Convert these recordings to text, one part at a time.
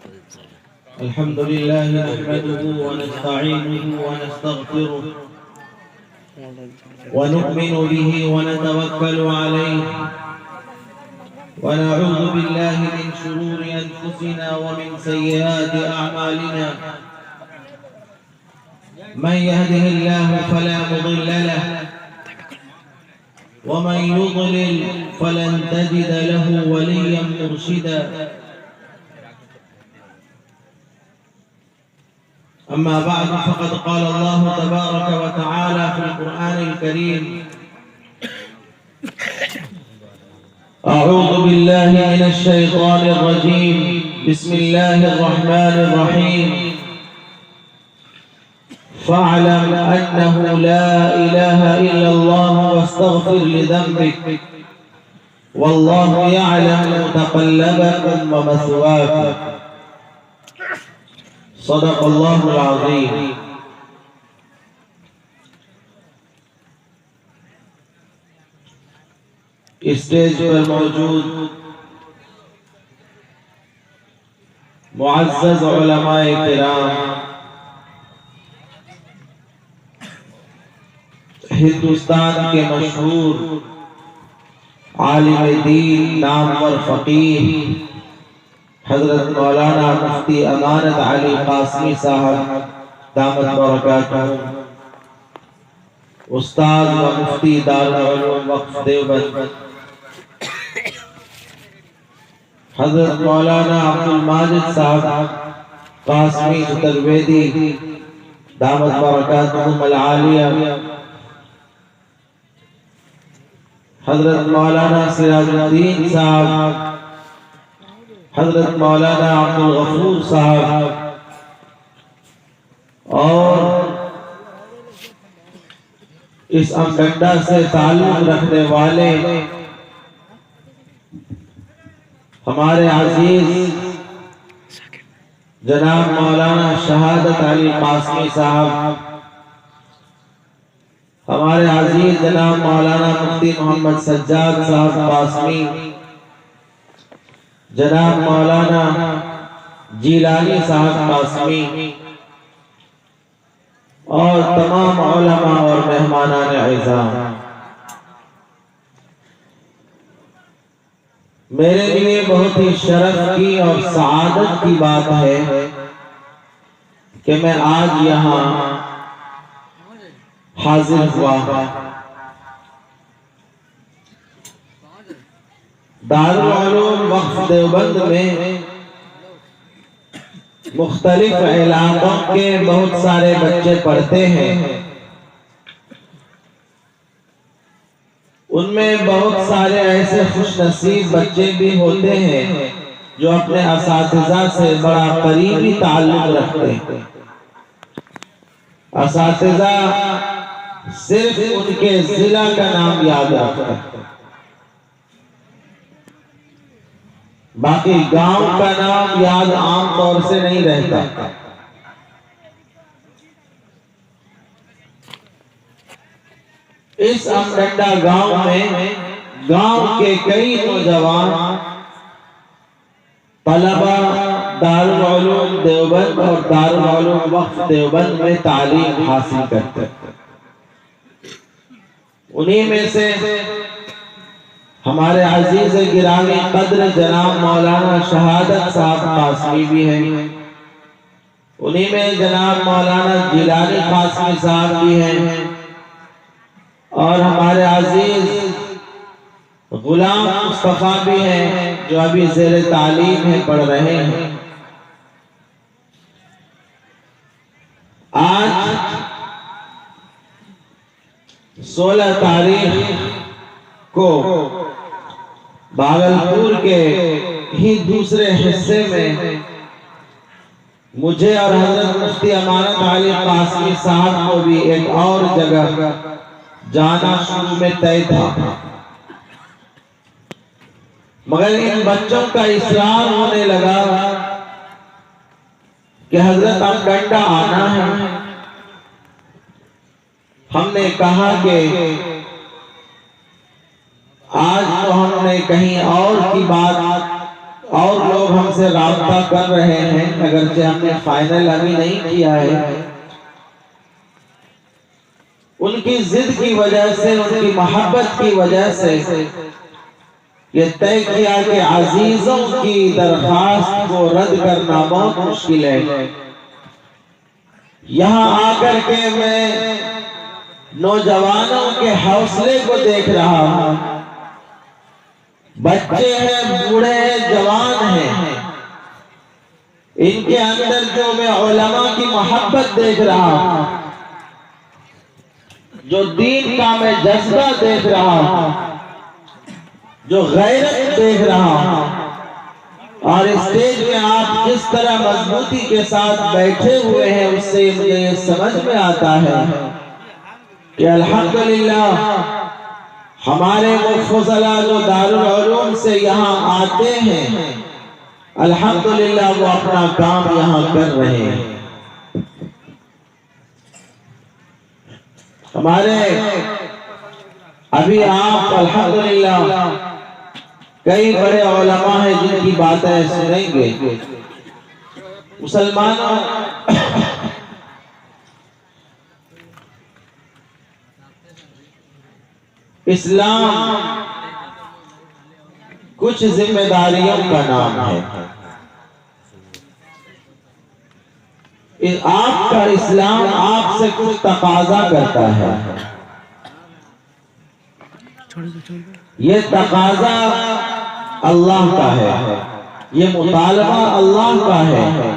अल्हम्दुलिल्लाह नहमदुहु व नस्तईनुहु व नस्तगफिरुह व नु'मिनु बिही व नतवक्कलु अलैहि व नऊज़ु बिल्लाहि मिन शुरूरि अनफुसिना व मिन सय्यिआति अअमालिना मन यहदिहिल्लाहु फला मुदिल्ल लहु व मन युद्लिल फलन तजिद लहु वलिय्यन मुर्शिदा। अम्मा बाद फ़क़द क़ाल अल्लाहु तबारक व तआला फ़िल क़ुरआनिल करीम अऊज़ु बिल्लाहि मिनश शैतानिर रजीम बिस्मिल्लाहिर रहमानिर रहीम फ़अलम अन्नहु ला इलाहा इल्लल्लाह वस्तग़फ़िर लिज़ंबिक वल्लाहु यअलमु मुतक़ल्लबकुम व मथवाकुम। सदक़ल्लाहुल अज़ीम। स्टेज पर मौजूद मुअज़्ज़ज़ उलमाए किराम, हिंदुस्तान के मशहूर आलिम दीन नामवर फ़क़ीह हज़रत मौलाना मुफ्ती अमानत अली क़ासमी साहब दामत बरकातहू, उस्ताद व मुफ्ती दारुल उलूम वक़्फ़ देवबंद हज़रत मौलाना अब्दुल माजिद साहब क़ासमी चतुर्वेदी दामत बरकातहुम अल आलिया, हज़रत मौलाना सिराजुद्दीन साहब, हज़रत मौलाना अब्दुल गफूर साहब और इस अमगंडा से ताल्लुक़ रखने वाले हमारे अजीज जनाब मौलाना शहादत अली क़ासमी साहब, हमारे अजीज जनाब मौलाना मुफ्ती मोहम्मद सज्जाद साहब क़ासमी, जनाब मौलाना जीलानी साहब क़ासमी और तमाम उलमा और मेहमानान इज़्ज़ाम, मेरे लिए बहुत ही शरफ की और सआदत की बात है कि मैं आज यहाँ हाजिर हुआ। दारुल उलूम वक़्फ़ देवबंद में मुख्तलिफ इलाक़ों के बहुत सारे बच्चे पढ़ते हैं, उनमें बहुत सारे ऐसे खुशनसीब बच्चे भी होते हैं जो अपने असातिज़ा से बड़ा करीबी ताल्लुक़ रखते हैं। असातिज़ा सिर्फ उनके ज़िला का नाम याद रखता है, बाकी गांव का नाम याद आम तौर से नहीं रहता। इस अमगंडा गांव में गांव के कई नौजवान तलबा दारुल उलूम देवबंद और दारुल उलूम वक़्फ़ देवबंद में तालीम हासिल करते हैं। उन्हीं में से हमारे अजीज गिरामी कद्र जनाब मौलाना शहादत साहब क़ासमी भी हैं, उन्हीं में जनाब मौलाना जिलानी क़ासमी साहब भी हैं और हमारे अजीज गुलाम मुस्तफ़ा भी हैं जो अभी ज़ेरे तालीम है, पढ़ रहे हैं। आज 16 तारीख को भागलपुर के ही दूसरे हिस्से में मुझे और हज़रत मुफ्ती अमानत अली क़ासमी साहब को भी एक और जगह जाना शुरू में तय था, मगर इन बच्चों का इसरार होने लगा कि हज़रत अमगंडा आना है। हमने कहा कि आज तो हमने कहीं और की बात और लोग हमसे राब्ता कर रहे हैं, अगरचे हमने फाइनल अभी नहीं किया है। उनकी जिद की वजह से, उनकी मोहब्बत की वजह से ये तय किया कि अजीजों की दरखास्त को रद्द करना बहुत मुश्किल है। यहाँ आकर के मैं नौजवानों के हौसले को देख रहा हूँ। बच्चे हैं, बूढ़े हैं, जवान हैं, इनके अंदर जो मैं उलमा की मोहब्बत देख रहा हूँ, जो दीन का मैं जज्बा देख रहा हूँ, जो गैरत देख रहा हूँ, और स्टेज में आप जिस तरह मजबूती के साथ बैठे हुए हैं, उससे मुझे ये समझ में आता है कि अल्हम्दुलिल्लाह हमारे वो फुज़ला जो दारुल उलूम से यहाँ आते हैं, अल्हम्दुलिल्लाह वो अपना काम यहाँ कर रहे हैं। हमारे अभी आप अल्हम्दुलिल्लाह कई बड़े उलमा हैं जिनकी बातें सुनेंगे। मुसलमानों, इस्लाम कुछ जिम्मेदारियों का नाम है। आपका इस्लाम आपसे कुछ तकाजा करता है। ये तकाजा अल्लाह का है, ये मुतालबा अल्लाह का है,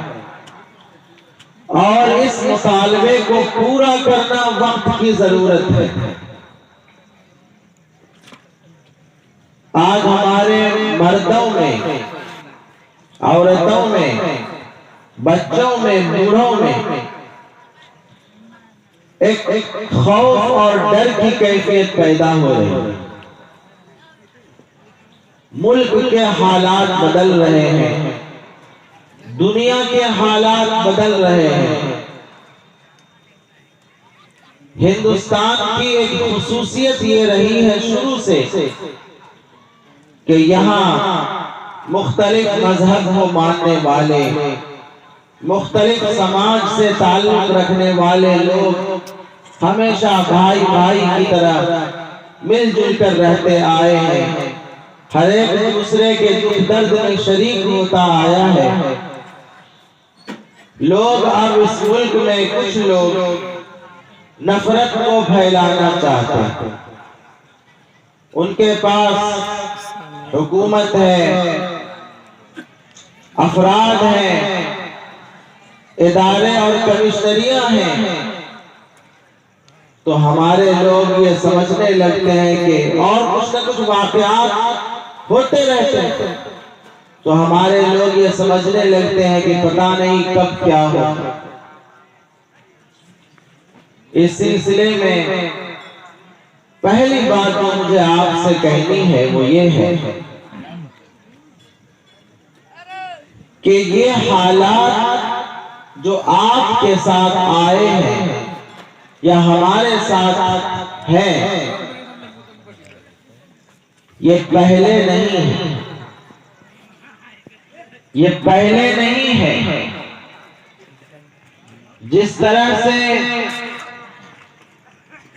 और इस मुतालबे को पूरा करना वक्त की जरूरत है। आज हमारे मर्दों में, औरतों में, बच्चों में, बूढ़ों में एक खौफ और डर की कैफियत पैदा हो रही है। मुल्क के हालात बदल रहे हैं, दुनिया के हालात बदल रहे हैं। हिंदुस्तान की एक खुसूसियत ये रही है शुरू से कि यहाँ मुख्तलिफ मजहब को मानने वाले, मुख्तलिफ समाज से ताल्लुक रखने वाले लोग हमेशा भाई भाई की तरह मिलजुल कर रहते आए हैं। हर एक दूसरे के दुख दर्द में शरीक होता आया है। लोग अब इस मुल्क में कुछ लोग नफरत को फैलाना चाहते हैं। उनके पास हुकूमत है, अफराद हैं, इदारे और कमिश्नरियां हैं, तो हमारे लोग ये समझने लगते हैं कि और कुछ न कुछ वाकयात होते रहते हैं, तो हमारे लोग ये समझने लगते हैं कि पता नहीं कब क्या हो। इस सिलसिले में पहली बात जो मुझे आपसे कहनी है वो ये है कि ये हालात जो आपके साथ आए हैं या हमारे साथ हैं, ये पहले नहीं है, ये पहले नहीं है। जिस तरह से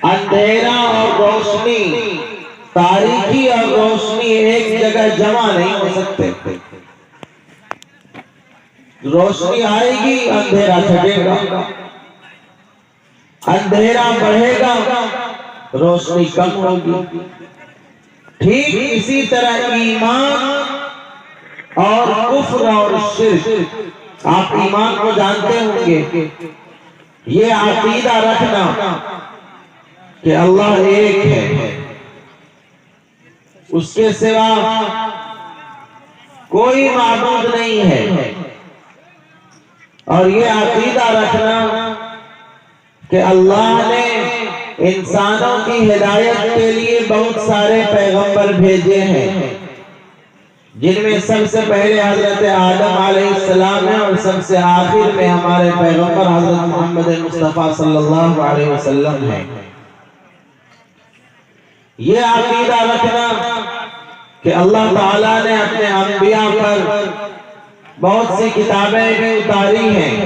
अंधेरा और रोशनी, तारीकी और रोशनी एक जगह जमा नहीं हो सकते। रोशनी आएगी, अंधेरा छटेगा, अंधेरा बढ़ेगा, रोशनी कम होगी। ठीक इसी तरह ईमान और कुफ्र और शिर्क, आप ईमान को जानते होंगे, ये अकीदा रखना कि अल्लाह एक है, उसके सिवा कोई माबूद नहीं है, और ये अकीदा रखना कि अल्लाह ने इंसानों की हिदायत के लिए बहुत सारे पैगंबर भेजे हैं, जिनमें सबसे पहले हजरत आदम अलैहिस्सलाम है और सबसे आखिर में हमारे पैगंबर हजरत मोहम्मद मुस्तफा सल्लल्लाहु अलैहि वसल्लम है। ये अकीदा रखना कि अल्लाह ताला ने अपने अंबिया पर बहुत सी किताबें भी उतारी हैं।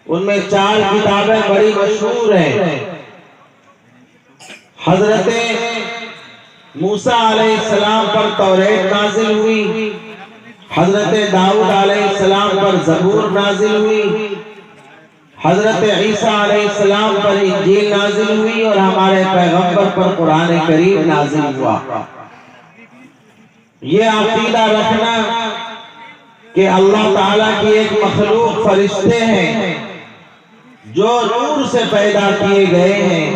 उनमें 4 किताबें बड़ी मशहूर हैं। हजरत मूसा अलैहिस्सलाम पर तौरेत नाजिल हुई, हजरत दाऊद अलैहिस्सलाम पर ज़बूर नाजिल हुई, हजरत ईसा अलैहिस्सलाम पर इंजील नाजिल हुई और हमारे पैगंबर पर कुरान करीम नाजिल हुआ। ये अकीदा रखना कि अल्लाह ताला की एक मखलूक फरिश्ते हैं जो नूर से पैदा किए गए हैं,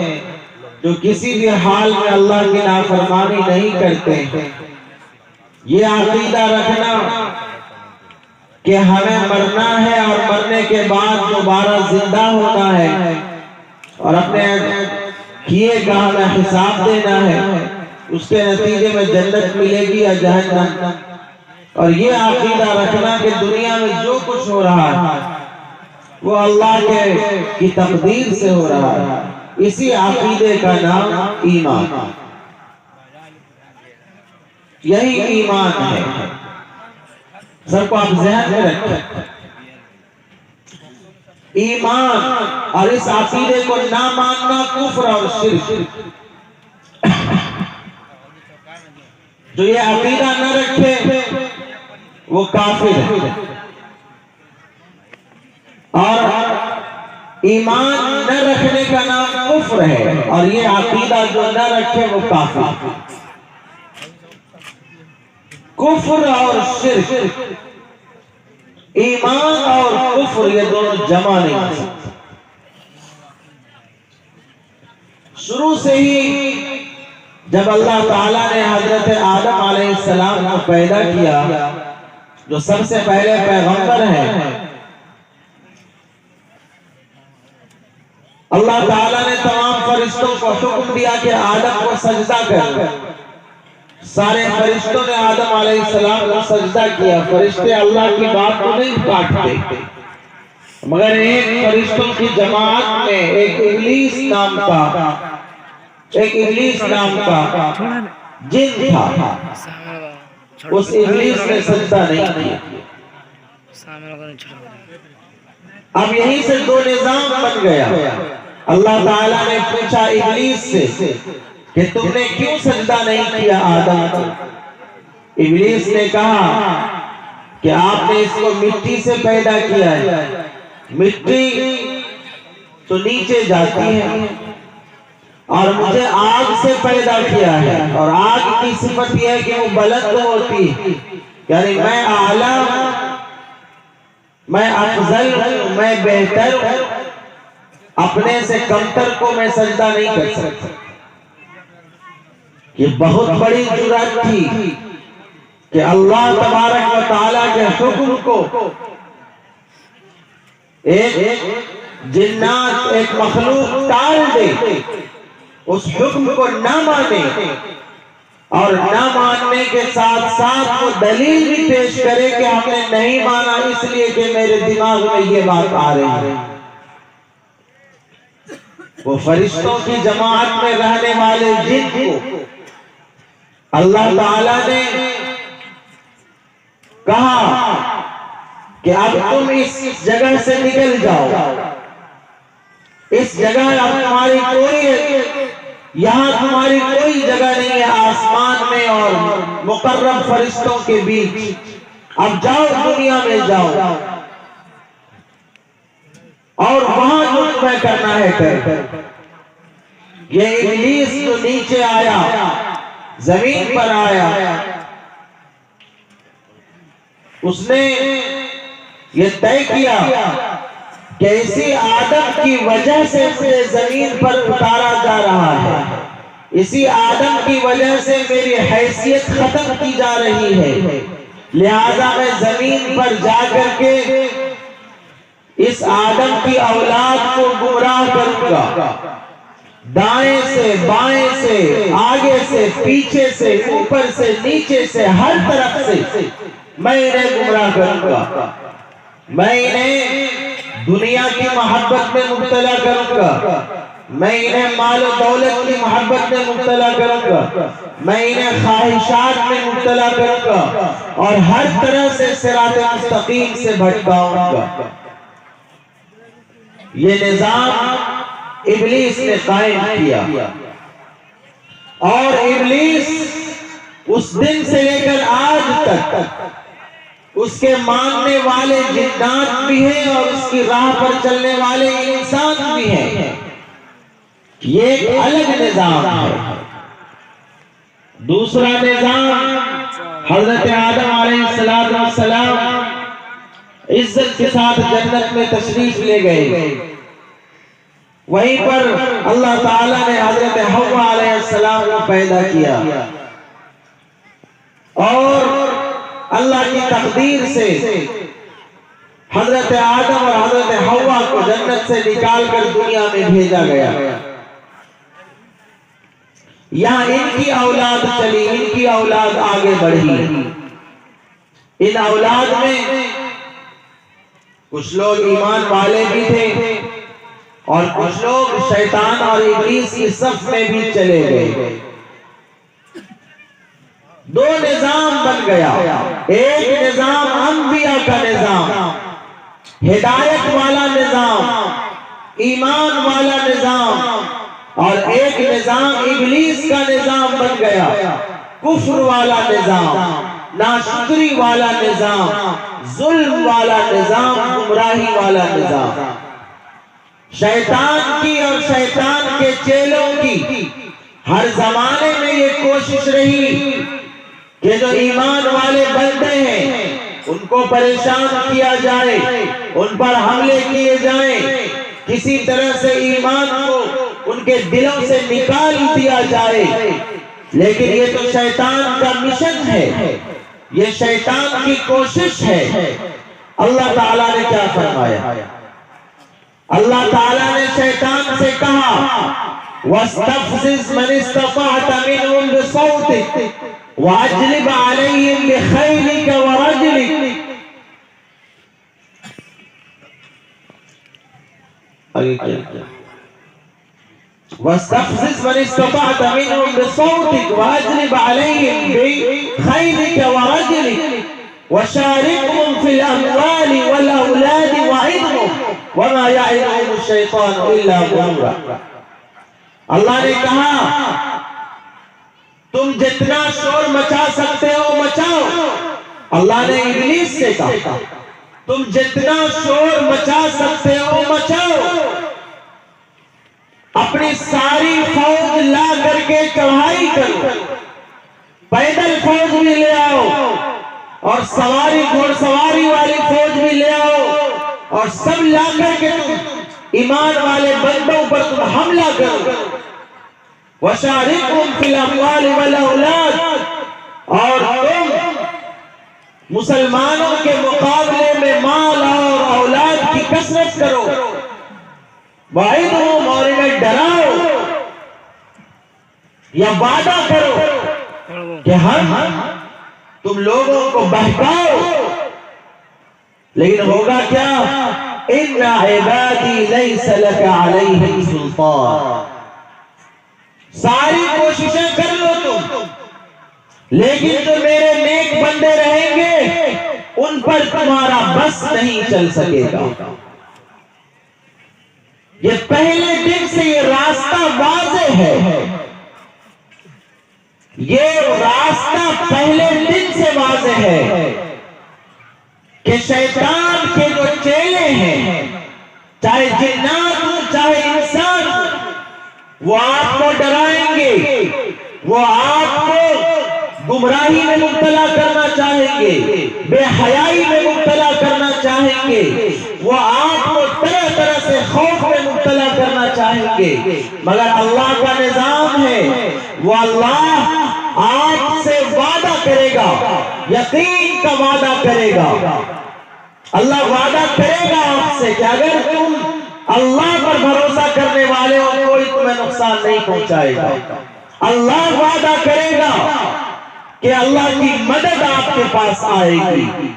जो किसी भी हाल में अल्लाह की नाफरमानी नहीं करते। ये अकीदा रखना कि हमें मरना है और मरने के बाद दोबारा जिंदा होना है और अपने किए का हमें हिसाब देना है, उसके नतीजे में जन्नत मिलेगी या जहन्नम। और ये अकीदा रखना कि दुनिया में जो कुछ हो रहा है वो अल्लाह की तकदीर से हो रहा है, इसी अकीदे का नाम ईमान। यही ईमान है, सबको आप ज़हन में रखें। ईमान और इस अकीदे को ना मानना कुफ्र और शिर्क। जो ये अकीदा न रखे वो काफिर है, और ईमान न रखने का नाम कुफ्र है, और ये अकीदा जो न रखे वो काफिर। कुफ्र और शिर्क, ईमान और कुफ्र ये दोनों जमा नहीं हो सकते। शुरू से ही जब अल्लाह ताला ने हजरत आदम अलैहिस्सलाम को पैदा किया, जो सबसे पहले पैगंबर हैं, अल्लाह ताला ने तमाम फरिश्तों को हुक्म दिया कि आदम को सजदा कर। सारे फरिश्तों ने आदम अलैहिस्सलाम को सजदा किया। फरिश्ते अल्लाह की बात को नहीं काटते, मगर एक फरिश्तों की जमात में एक इब्लीस नाम का जिन था। उस इब्लीस ने सजदा नहीं किया। अब यहीं से 2 निजाम बन गया। अल्लाह ताला ने पूछा इब्लीस से कि तुमने क्यों सजदा नहीं किया आदम को? इब्लीस ने कहा कि आपने इसको मिट्टी से पैदा किया है, मिट्टी तो नीचे जाती है, और मुझे आग से पैदा किया है, और आग की सिफत यह है कि वो बुलंद होती है, यानी मैं आला, मैं अफजल हूं, मैं बेहतर हूं, अपने से कमतर को मैं सजदा नहीं कर सकता। ये बहुत बड़ी जुर्रत थी कि अल्लाह तबारक व तआला के हुक्म को एक जिन्नात, एक मखलूक टाल दे, उस हुक्म को ना माने, और ना मानने के साथ साथ वो दलील भी पेश करे कि हमने नहीं माना इसलिए कि मेरे दिमाग में ये बात आ रही है। वो फरिश्तों की जमात में रहने वाले जिन को अल्लाह ताला ने कहा कि अब तुम इस जगह से निकल जाओ, इस जगह अब तुम्हारी कोई, यहाँ तुम्हारी कोई जगह नहीं है आसमान में और मुकर्रम फरिश्तों के बीच, अब जाओ दुनिया में जाओ और वहां जो तुम्हें करना है कर। ये इब्लीस तो नीचे आया, जमीन पर आया, उसने ये तय किया कि इसी आदम की वजह से मुझे जमीन पर उतारा जा रहा है, इसी आदम की वजह से मेरी हैसियत खत्म की जा रही है, लिहाजा मैं जमीन पर जाकर के इस आदम की औलाद को गुमराह करूंगा, दाएं से बाएं से, आगे से पीछे से, ऊपर से नीचे से, हर तरफ से मैं इन्हें गुमराह करूंगा, मैं इन्हें दुनिया की मोहब्बत में मुब्तला करूंगा, मैं इन्हें माल और दौलत की मोहब्बत में मुब्तला करूंगा, मैं इन्हें ख्वाहिशात में मुब्तला करूंगा और हर तरह से सिराते मुस्तकीम से भटकाऊंगा। ये निजाम इब्लीस ने कायम किया और इब्लीस उस दिन से लेकर आज तक उसके मानने वाले जिन्नात भी हैं और उसकी राह पर चलने वाले इंसान भी हैं। ये एक अलग निजाम है। दूसरा निजाम, हजरत आदम अलैहिस्सलाम इज्जत के साथ जन्नत में तशरीफ ले गए। वहीं पर अल्लाह ताला ने हजरत हव्वा अलैहिस्सलाम को पैदा किया और अल्लाह की तकदीर से हजरत आदम और हजरत हव्वा को जन्नत से निकालकर दुनिया में भेजा गया। यहाँ इनकी औलाद चली, इनकी औलाद आगे बढ़ी। इन औलाद में कुछ लोग ईमान वाले भी थे और कुछ लोग शैतान और इब्लीस की सफ में भी चले गए। दो निजाम बन गया। एक निजाम अंबिया का निजाम, हिदायत वाला निजाम, ईमान वाला निजाम, और एक निजाम इब्लीस का निजाम बन गया, कुफ्र वाला निजाम, नाशुक्री वाला निजाम, जुल्म वाला निजाम, गुमराही वाला निजाम। शैतान की और शैतान के चेलों की हर जमाने में ये कोशिश रही कि जो ईमान वाले बंदे हैं उनको परेशान किया जाए, उन पर हमले किए जाएं, किसी तरह से ईमान को उनके दिलों से निकाल दिया जाए। लेकिन ये तो शैतान का मिशन है, ये शैतान की कोशिश है। अल्लाह ताला ने क्या फरमाया? अल्लाह ताला ने शैतान से कहा, वस्तफ़ज़िज़ मन इस्तताअत मिनहुम बिसौतिक वअजलिब अलैहिम बिखैलिक वरजलिक। वस्तफ़ज़िज़ मन इस्तताअत मिनहुम बिसौतिक वअजलिब अलैहिम बिखैलिक वरजलिक वशारिकहुम फिल अमवालि वल औलादि वइदहुम वमा यइदुहुम अश-शैतानु इल्ला गुरूरा। अल्लाह ने कहा, तुम जितना शोर मचा सकते हो मचाओ। अल्लाह ने इब्लीस से कहा, तुम जितना शोर मचा सकते हो मचाओ, अपनी सारी फौज ला करके चढ़ाई करो, पैदल फौज भी ले आओ और सवारी घोड़सवारी वाली फौज भी ले आओ और सब ला करके तुम ईमान वाले बंदों पर तुम हमला करो। वशारिकुम फिल अमवालि वल औलाद, और तुम मुसलमानों के मुकाबले में माल और औलाद की कसरत करो। वाइदहुम, और इन्हें डराओ या वादा करो कि हम तुम लोगों को बहकाओ। लेकिन होगा क्या? इन्ना इबादी लैसा लका अलैहिम सुल्तान। सारी कोशिशें कर लो तुम, लेकिन जो मेरे नेक बंदे रहेंगे उन पर तुम्हारा बस नहीं चल सकेगा। ये पहले दिन से ये रास्ता वाज़ेह है, ये रास्ता पहले दिन से वाज़ेह है कि शैतान के जो चेले हैं, चाहे जिन्नात हो चाहे इंसान हो, वो आपको डराएंगे, वो आपको गुमराही में मुब्तला करना चाहेंगे, बेहयाई में मुब्तला करना चाहेंगे, वो आपको तरह तरह से खौफ में मुब्तला करना चाहेंगे। मगर अल्लाह का निजाम है, वो अल्लाह आपसे वादा करेगा, यकीन का वादा करेगा। अल्लाह वादा करेगा आपसे कि अगर तुम अल्लाह पर भरोसा करने वाले हो, कोई तुम्हें नुकसान नहीं पहुंचाएगा। अल्लाह वादा करेगा कि अल्लाह की मदद आपके पास आएगी।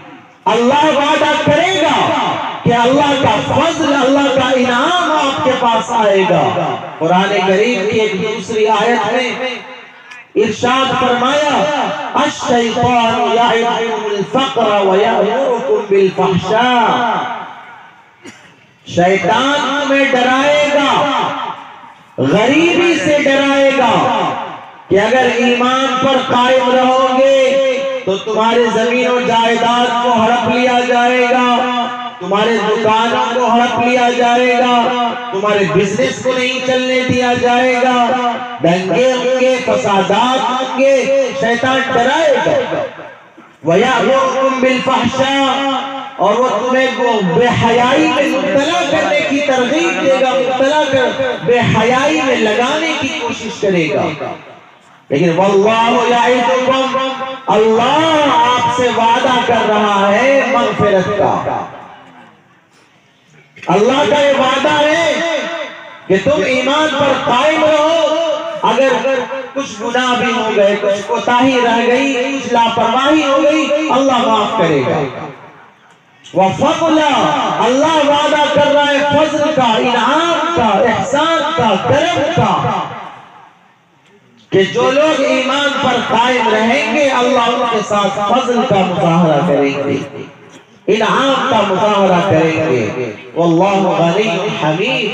अल्लाह वादा करेगा कि अल्लाह का फजल, अल्लाह का इनाम आप आपके पास आएगा। कुरान करीम की एक दूसरी आयत में इरशाद फरमाया, अश-शैतानु यअिदुकुमुल फ़क़्र व यअमुरुकुम बिल फ़हशा। शैतान तुम्हें डराएगा, गरीबी से डराएगा कि अगर ईमान पर कायम रहोगे तो तुम्हारे जमीन और जायदाद को हड़प लिया जाएगा, तुम्हारे दुकानों को हड़प लिया जाएगा, तुम्हारे बिजनेस को नहीं चलने दिया जाएगा, दंगे होंगे, फसादात होंगे। शैतान डराएगा। वयअमुरुकुम बिल फ़हशा, और वो तुम्हें वो बेहयाई में मुब्तला करने की तरगीब देगा, मुब्तला कर बेहयाई में लगाने की कोशिश करेगा। लेकिन वल्लाहु यअिदुकुम, अल्लाह आपसे वादा कर रहा है मग़फ़िरत का। अल्लाह का ये वादा है कि तुम ईमान पर कायम रहो। अगर कुछ गुनाह भी हो गए, कुछ कोताही रह गई, कुछ लापरवाही हो गई, अल्लाह माफ करेगा। वफ़ज़ला, अल्लाह वादा कर रहा है फजल का, इनाम का, एहसान का, करम का, कि जो लोग ईमान पर कायम रहेंगे अल्लाह उनके साथ फजल का मुज़ाहरा करेंगे, इनाम का मुज़ाहरा करेंगे। वल्लाहु गनीयुन हमीद,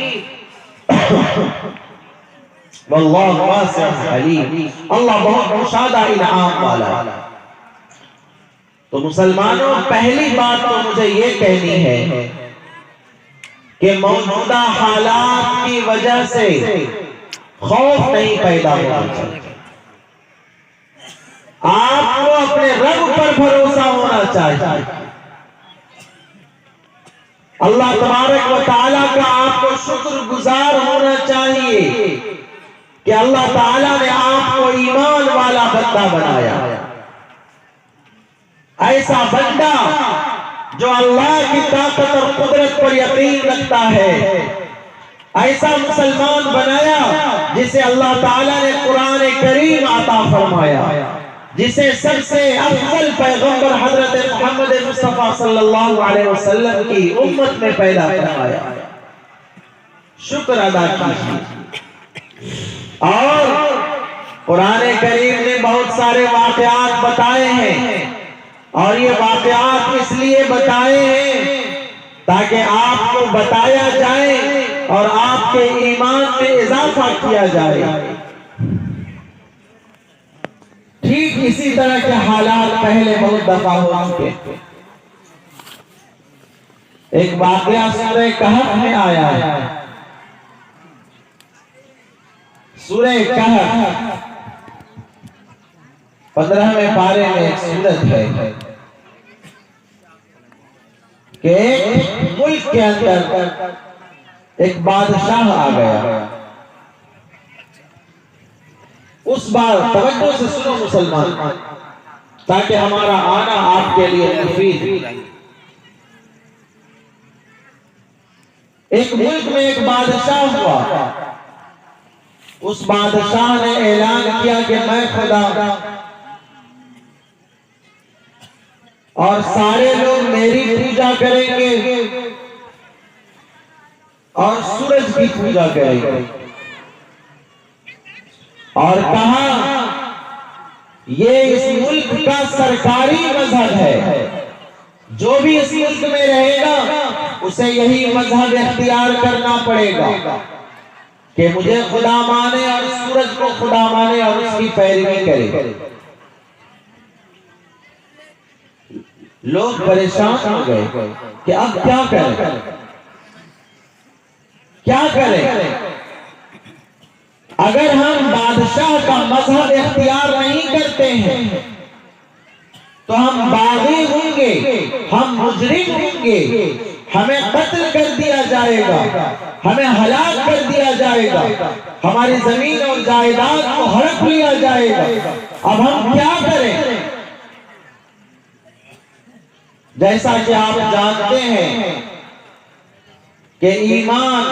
वल्लाहु वासिउन अलीम। अल्लाह बहुत मुशादा इनाम वाला। तो मुसलमानों, पहली बात तो मुझे ये कहनी है कि मौजूदा हालात की वजह से खौफ नहीं पैदा होना चाहिए। आपको अपने रब पर भरोसा होना चाहिए। अल्लाह तबारक व तआला का आपको शुक्रगुजार होना चाहिए कि अल्लाह ताला ने आपको ईमान वाला बंदा बनाया, ऐसा बंदा जो अल्लाह की ताकत और कुदरत पर यकीन रखता है, ऐसा मुसलमान बनाया जिसे अल्लाह ताला ने कुरान करीम अता फरमाया, जिसे सबसे अफजल पैगंबर हजरत मोहम्मद मुस्तफा सल्लल्लाहु अलैहि वसल्लम की उम्मत में पैदा फरमाया। शुक्र अदा कीजिए। और कुरान करीम ने बहुत सारे वाक़यात बताए हैं, और ये वाक़यात इसलिए बताए हैं ताकि आपको बताया जाए और आपके ईमान में इजाफा किया जाए। ठीक इसी तरह के हालात पहले बहुत दफा हो चुके। एक वाक़या सूरह कहफ में आया है। सूरह कहफ 15वें पारे में एक सूरत है कि एक मुल्क के अंदर एक बादशाह आ गया। उस बार तवज्जो से सुनो मुसलमान, ताकि हमारा आना आपके लिए मुफीद। एक मुल्क में एक बादशाह हुआ। उस बादशाह ने ऐलान किया कि मैं खुदा और सारे लोग मेरी पूजा करेंगे और सूरज की पूजा करेंगे। और कहा ये इस मुल्क का सरकारी मजहब है, जो भी इस मुल्क में रहेगा उसे यही मजहब इख्तियार करना पड़ेगा कि मुझे खुदा माने और सूरज को खुदा माने और उसकी पैरवी करे। लोग परेशान हो गए कि अब क्या करें, क्या करें। अगर हम बादशाह का मजहब इख्तियार नहीं करते हैं तो हम बागी होंगे, हम मुजरिम होंगे, हमें कत्ल कर दिया जाएगा, हमें हलाक कर दिया जाएगा, हमारी जमीन और जायदाद को हड़प लिया जाएगा। अब हम क्या करें? जैसा कि आप जानते हैं कि ईमान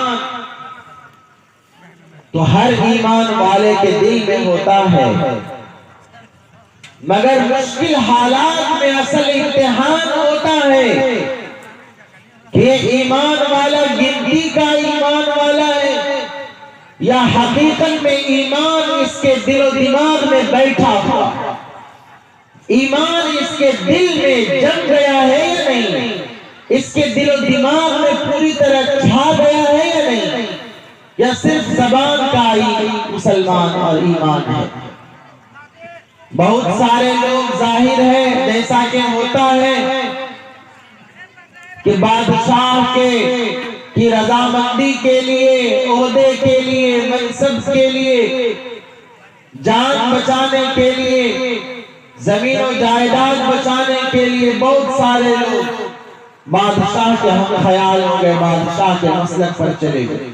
तो हर ईमान वाले के दिल में होता है, मगर मुश्किल हालात में असल इम्तिहान होता है कि ईमान वाला गिनती का ईमान वाला या हकीकत में ईमान इसके दिलो दिमाग में बैठा हुआ, ईमान इसके दिल में जम गया है या नहीं, इसके दिलो दिमाग में पूरी तरह छा गया है या नहीं, या सिर्फ जबान का ही मुसलमान और ईमान है। बहुत सारे लोग जाहिर है जैसा कि होता है कि बादशाह की रजामंदी के लिए, ओहदे के लिए, मनसब के लिए, जान बचाने के लिए, जमीन और जायदाद बचाने के लिए बहुत सारे लोग बादशाह के हम ख्याल हो गए, बादशाह के मसलक पर चले गए।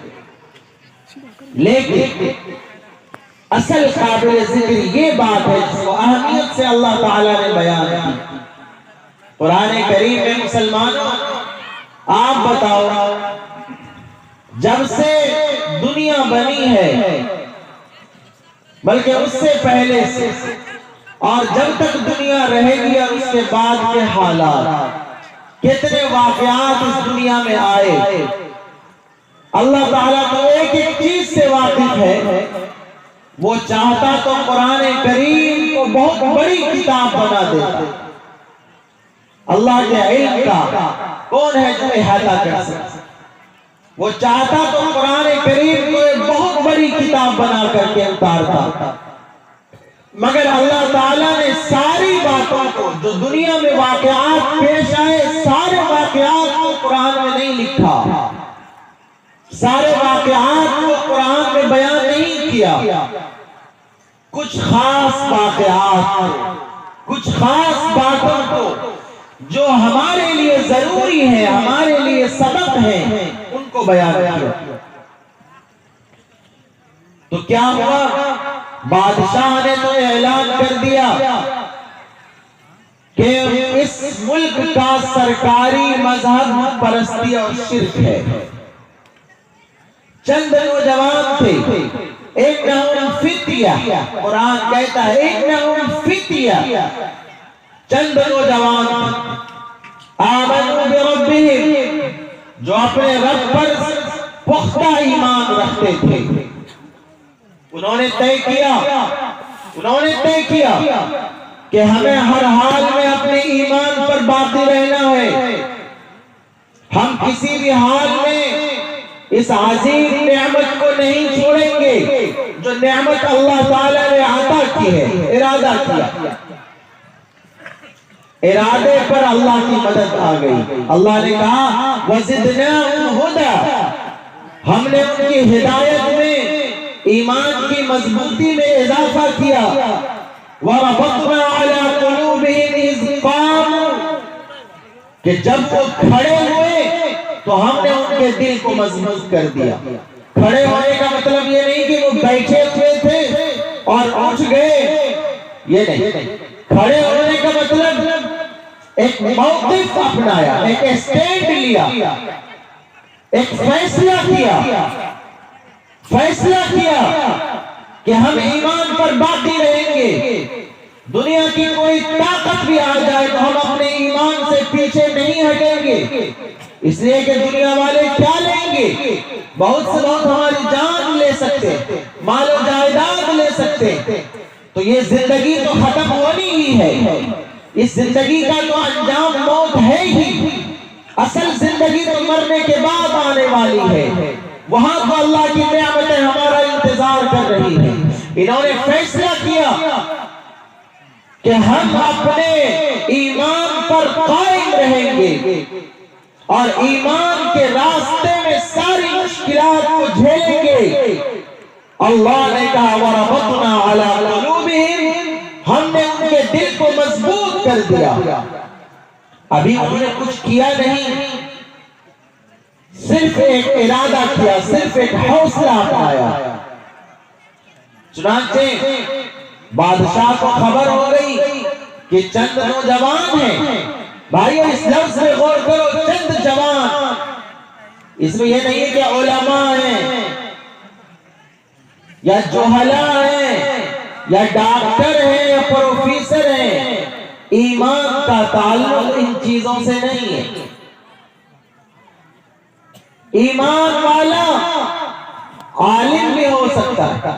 लेकिन असल काबिल जिक्र ये बात है जिसको अहमियत से अल्लाह ताला ने बयान की कुरान करीम में। मुसलमानों, आप बताओ, जब से दुनिया बनी है, बल्कि उससे पहले से, और जब तक दुनिया रहेगी और उसके बाद के हालात, कितने वाकयात इस दुनिया में आए। अल्लाह ताला तो एक एक चीज से वाकिफ है। वो चाहता तो कुरान करीम को बहुत बड़ी किताब बना देता। अल्लाह के इल्म का कौन है जो इहाता कर सकता? वो चाहता तो कुरान करीम को एक बहुत बड़ी किताब बना करके उतारता, मगर अल्लाह ताला ने सारी बातों को जो दुनिया में वाकयात पेश आए, सारे वाकयात को कुरान में नहीं लिखा, सारे वाकयात को कुरान में बयान नहीं किया। कुछ खास वाकयात, कुछ खास बातों को जो हमारे लिए जरूरी है, हमारे लिए सबक है, उनको बयान किया। तो क्या हुआ? बादशाह ने तो ऐलान कर दिया कि इस मुल्क का सरकारी मजहब परस्ती और शिर्क है। चंद नौजवान थे, एक नहुम फितिया, कुरान कहता है एक नहुम फितिया, चंद नौजवान आमनू बिरब्बिहिम, जो अपने रब पर पुख्ता ईमान रखते थे। उन्होंने तय किया कि हमें हर हाल में अपने ईमान पर बाकी रहना है। हम किसी भी हाल में इस अजीम नेमत को नहीं छोड़ेंगे जो नेमत अल्लाह ताला ने अता की है। इरादा किया, इरादे पर अल्लाह की मदद आ गई। अल्लाह ने कहा वज़िदनाहुम हुदा, हमने उनकी हिदायत में, ईमान की मजबूती में इजाफा किया। वरबतना अला कुलूबिहिम इज़ क़ामू, कि जब वो खड़े हुए तो हमने उनके दिल को मजबूत कर दिया। खड़े होने का मतलब ये नहीं कि वो बैठे हुए थे और उठ गए, ये नहीं। खड़े होने का मतलब एक मौक़िफ़ अपनाया, एक स्टैंड लिया, एक फैसला किया कि हम ईमान पर बाकी रहेंगे। दुनिया की कोई ताकत भी आ जाए तो हम अपने ईमान से पीछे नहीं हटेंगे। इसलिए कि दुनिया वाले क्या लेंगे? बहुत से बहुत हमारी जान ले सकते, मालो जायदाद ले सकते। तो ये जिंदगी तो खत्म होनी ही है। इस जिंदगी का तो अंजाम मौत है ही। असल जिंदगी तो मरने के बाद आने वाली है। वहां तो अल्लाह की नेमतें हमारा इंतजार कर रही है। इन्होंने फैसला किया कि हम अपने ईमान पर कायम रहेंगे और ईमान के रास्ते में सारी मुश्किलात को झेलेंगे। अल्लाह ने कहा वरबतना अला कुलूबिहिम, हमने उनके दिल को मजबूत कर दिया। अभी उन्होंने कुछ किया नहीं, सिर्फ एक इरादा किया, सिर्फ एक हौसला अपनाया। चुनांचे बादशाह को खबर हो गई कि चंद नौजवान हैं। भाइयों, इस लफ्ज में गौर करो, चंद जवान। इसमें यह नहीं है कि उलमा हैं या जोहला हैं या डॉक्टर हैं या प्रोफेसर हैं। ईमान का ताल्लुक इन चीजों से नहीं है। ईमान वाला आलिम भी हो सकता है,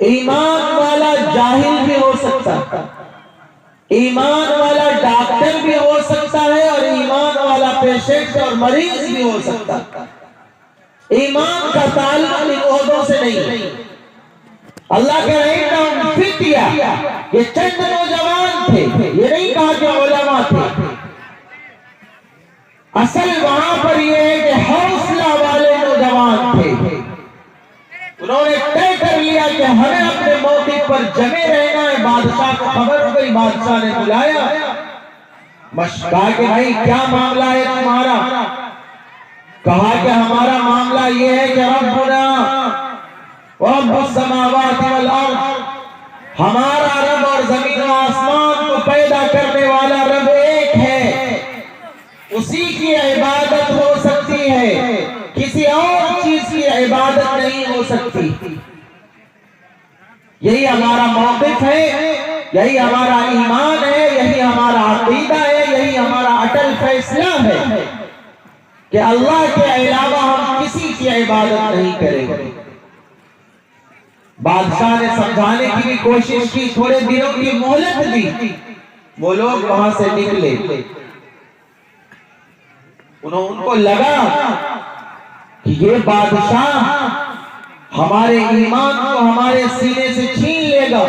ईमान वाला जाहिल भी हो सकता है, ईमान वाला डॉक्टर भी हो सकता है और ईमान वाला पेशेंट और मरीज भी हो सकता है। ईमान का ताल्लुक इन ओहदों से नहीं। अल्लाह कह रहे हैं फितिया, ये चंद नौजवान थे, ये नहीं कहा कि उलमा थे। असल वहां पर ये है कि हौसला वाले नौजवान थे। उन्होंने तय कर लिया कि हमें अपने मौके पर जमे रहना है। बादशाह को खबर हो गई, बादशाह ने बुलाया, कहा कि भाई क्या मामला है तुम्हारा? कहा कि हमारा मामला ये है कि रब्बुना रब्बुस समावाति वल अर्द, हमारा रब और जमीन और आसमान को पैदा करने वाला रब एक है, उसी की इबादत हो सकती है, किसी और चीज की इबादत नहीं हो सकती। यही हमारा मौक़िफ़ है, यही हमारा ईमान है, यही हमारा अकीदा है, यही हमारा अटल फैसला है कि अल्लाह के अलावा हम किसी की इबादत नहीं करेंगे। बादशाह ने समझाने की भी कोशिश की, थोड़े दिनों की मोहलत दी। वो लोग वहां से निकले। उनको लगा कि ये बादशाह हमारे ईमान को हमारे सीने से छीन लेगा,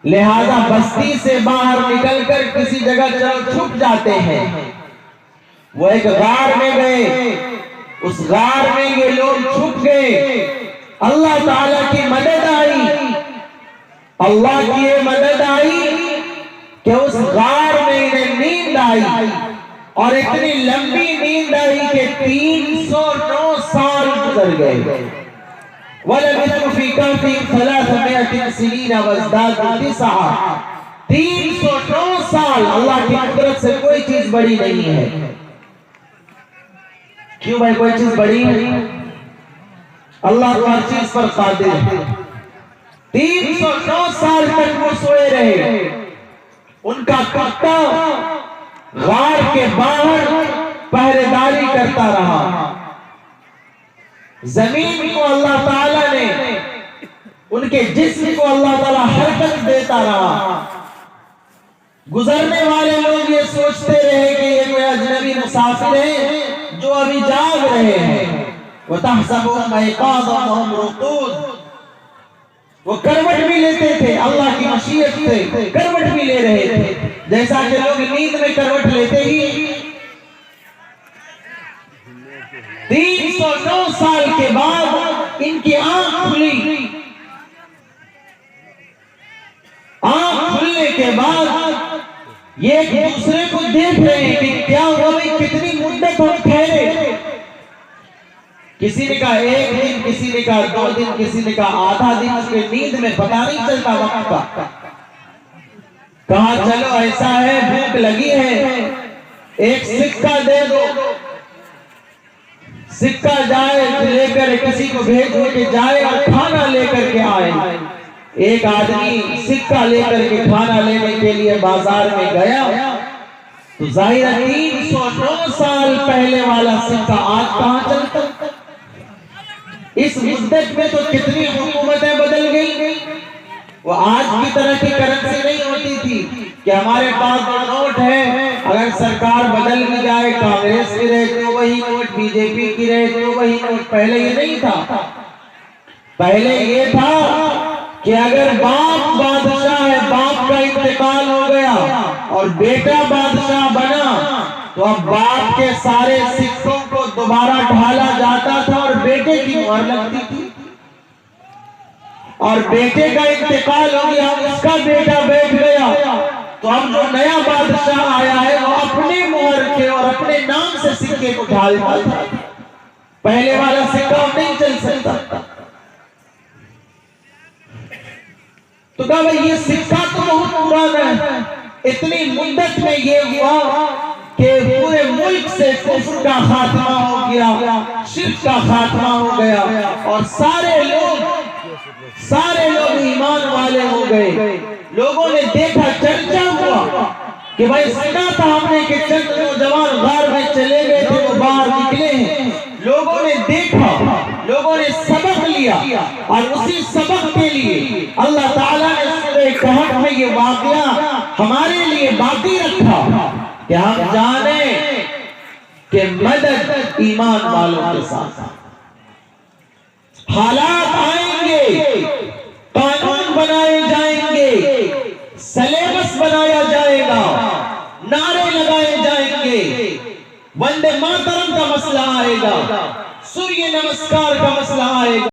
लिहाजा बस्ती से बाहर निकलकर किसी जगह चल छुप जाते हैं। वो एक गार में गए, उस गार में ये लोग छुप गए। अल्लाह ताला की मदद आई, अल्लाह की ये मदद आई कि उस गार में इन्हें नींद आई, और इतनी लंबी नींद आई कि 309 साल गुजर गए। 309 साल। अल्लाह की कुदरत से कोई चीज बड़ी नहीं है। क्यों भाई, कोई चीज बड़ी है? अल्लाह तो हर चीज पर कादिर है। 309 साल तक वो सोए रहे। उनका कुत्ता गार के बाहर पहरेदारी करता रहा। जमीन को अल्लाह ताला ने, उनके जिस्म को अल्लाह ताला हरकत देता रहा। गुजरने वाले लोग ये सोचते रहे कि ये कोई अजनबी मुसाफिर है जो अभी जाग रहे हैं। वो करवट भी लेते थे, अल्लाह की मशीयत से करवट भी ले रहे थे, जैसा कि लोग नींद में करवट लेते ही। 309 साल के बाद इनकी आंख खुली। आंख खुलने के बाद ये एक दूसरे को देख रहे हैं कि क्या हुआ भाई, कितनी मुद्दत हम ठहरे। किसी ने कहा 1 दिन, किसी ने कहा 2 दिन, किसी ने कहा आधा दिन। उसके नींद में पता नहीं चलता वक्त का। कहा चलो ऐसा है, भूख लगी है, एक सिक्का दे दो। सिक्का जाए लेकर किसी को भेजो कि जाए और खाना लेकर के आए। एक आदमी सिक्का लेकर के खाना लेने के लिए बाजार में गया, तो जाहिर 309 साल पहले वाला सिक्का आज कहां चलता। इस मुद्दत में तो कितनी हुकूमतें बदल गई। वो आज की तरह की करेंसी नहीं होती थी कि हमारे पास जो नोट है, अगर सरकार बदल भी जाए, कांग्रेस की रहे तो वही नोट, बीजेपी की रहे तो वही नोट। पहले ये नहीं था। पहले ये था कि अगर बाप बादशाह है, बाप का इंतकाल हो गया और बेटा बादशाह बना, तो अब बाप के सारे सिक्कों को दोबारा ढाला जाता था और बेटे की मोहर लगती थी। और बेटे का इंतकाल हो गया, उसका बेटा बैठ गया, तो अब जो नया बादशाह आया है वो अपने मोहर के और अपने नाम से सिक्के को ढालता था। पहले वाला सिक्का नहीं चल सकता। तो कहा भाई ये सिक्का तो बहुत पुराना है। इतनी मुद्दत में ये हुआ कि पूरे मुल्क से कुफ्र का खात्मा हो गया, शिर्क का खात्मा हो गया, और सारे लोग ईमान वाले हो गए। लोगों ने देखा, चर्चा हुआ कि भाई सुना था हमने कि चंद नौजवान गार में चले गए थे, वो बाहर निकले हैं। लोगों ने देखा, लोगों ने सबक दिया और उसी सबक के लिए अल्लाह ताला ने सूरह कहफ में ये वाकया हमारे लिए बाकी रखा कि हम जाने कि मदद ईमान वालों के साथ। हालात आएंगे, कानून बनाए जाएंगे, सिलेबस बनाया जाएगा, नारे लगाए जाएंगे, वंदे मातरम का मसला आएगा, सूर्य नमस्कार का मसला आएगा।